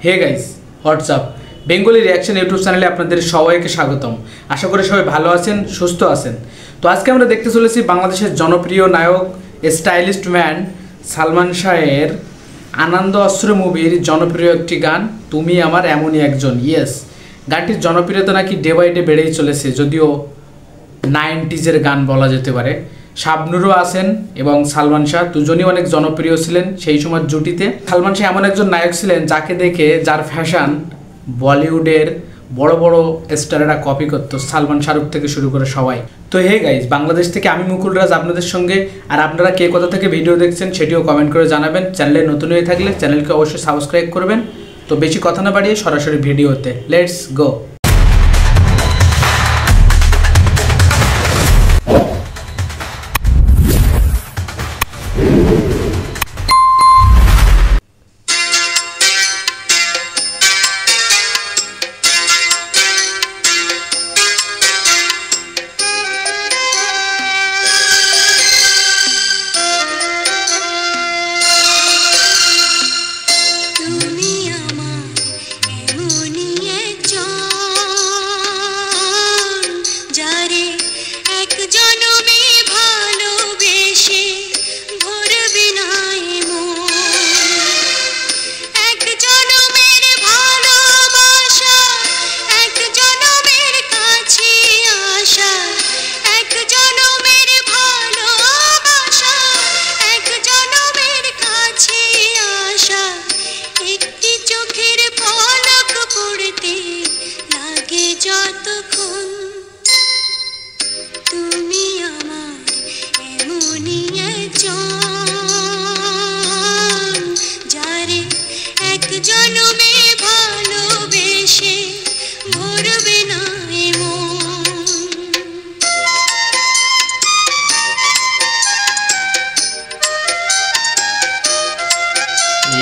হে guys WhatsApp Bengali reaction YouTube চ্যানেলে আপনাদের সবাইকে স্বাগতম। আশা করি সবাই ভালো আছেন, সুস্থ আছেন। তো আজকে আমরা দেখতে চলেছি বাংলাদেশের জনপ্রিয় নায়ক স্টাইলিস্ট ম্যান সালমান শাহের আনন্দ অস্ত্র মুভির জনপ্রিয় একটি গান তুমি আমার এমনই একজন। ইয়েস, গানটির জনপ্রিয়তা নাকি ডে বাই ডে বেড়েই চলেছে, যদিও 90s গান বলা যেতে পারে। শাবনূরও আছেন এবং সালমান শাহ দুজনই অনেক জনপ্রিয় ছিলেন সেই সময়ের জুটিতে। সালমান শাহ এমন একজন নায়ক ছিলেন যাকে দেখে যার ফ্যাশন বলিউডের বড় বড় স্টারেরা কপি করতো, সালমান শাহরুখ থেকে শুরু করে সবাই। তো হে গাইজ, বাংলাদেশ থেকে আমি মুকুল রাজ আপনাদের সঙ্গে। আর আপনারা কে কোথা থেকে ভিডিও দেখছেন সেটিও কমেন্ট করে জানাবেন। চ্যানেলে নতুন হয়ে থাকলে চ্যানেলকে অবশ্যই সাবস্ক্রাইব করবেন। তো বেশি কথা না বাড়িয়ে সরাসরি ভিডিওতে লেটস গো।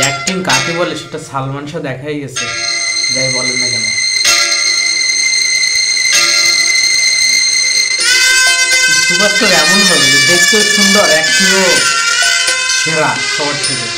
অ্যাক্টিং কাকে বলে সেটা সালমান শাহ দেখাই গেছে, যাই বলেন না কেন। সুপারস্টার এমন হবে যে দেখতেও সুন্দর, অ্যাক্টিংও সেরা সবার থেকে।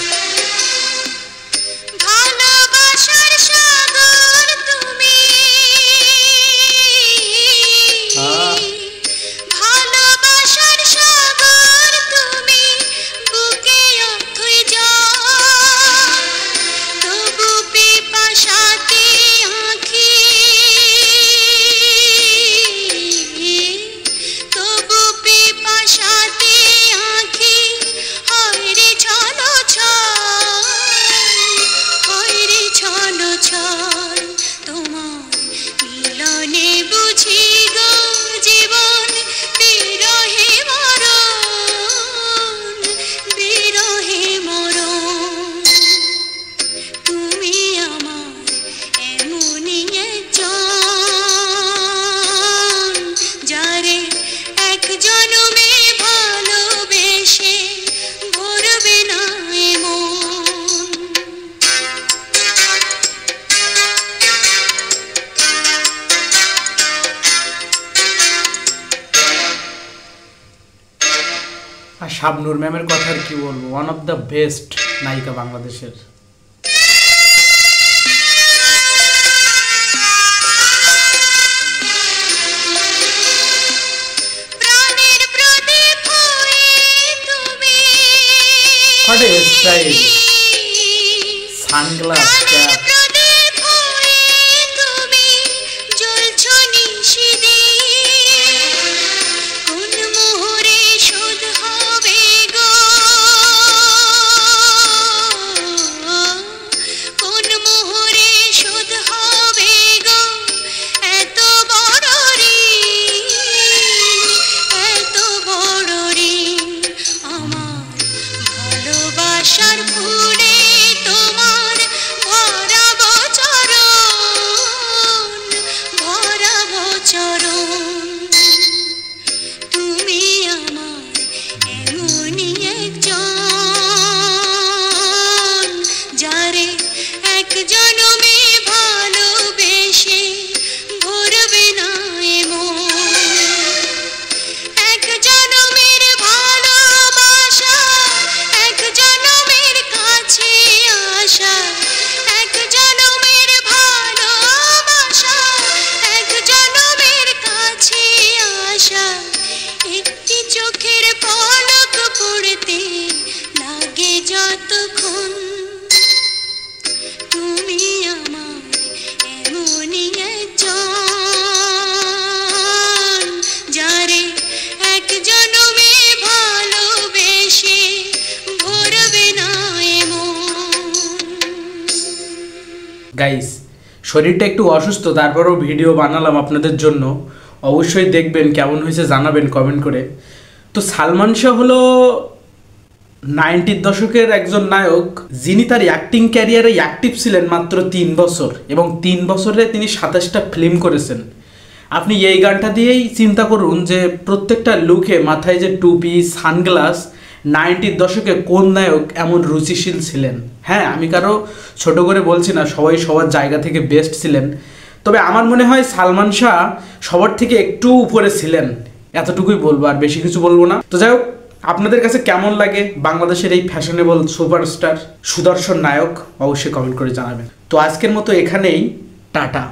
আর শাবনূর ম্যামের কথা আর কি বলবো, ওয়ান অফ দ্য বেস্ট নায়িকা বাংলাদেশের। What a style, sunglass cap. ফুলে তোমার ভরা গাইস শরীরটা একটু অসুস্থ, তারপরেও ভিডিও বানালাম আপনাদের জন্য। অবশ্যই দেখবেন, কেমন হয়েছে জানাবেন কমেন্ট করে। তো সালমান শাহ হলো 90-র দশকের একজন নায়ক, যিনি তার অ্যাক্টিং ক্যারিয়ারে অ্যাক্টিভ ছিলেন মাত্র 3 বছর, এবং 3 বছরে তিনি 27টা ফিল্ম করেছেন। আপনি এই গানটা দিয়েই চিন্তা করুন যে প্রত্যেকটা লুকে মাথায় যে টুপি, সানগ্লাস, 90-র দশকে কোন নায়ক এমন রুচিশীল ছিলেন। হ্যাঁ, আমি কারো ছোট করে বলছি না, সবাই সবার জায়গা থেকে বেস্ট ছিলেন। তবে আমার মনে হয় সালমান শাহ সবার থেকে একটু উপরে ছিলেন, এতটুকুই বলবো, আর বেশি কিছু বলবো না। তো যাই হোক, আপনাদের কাছে কেমন লাগে বাংলাদেশের এই ফ্যাশনেবল সুপারস্টার সুদর্শন নায়ক, অবশ্যই কমেন্ট করে জানাবেন। তো আজকের মতো এখানেই, টাটা।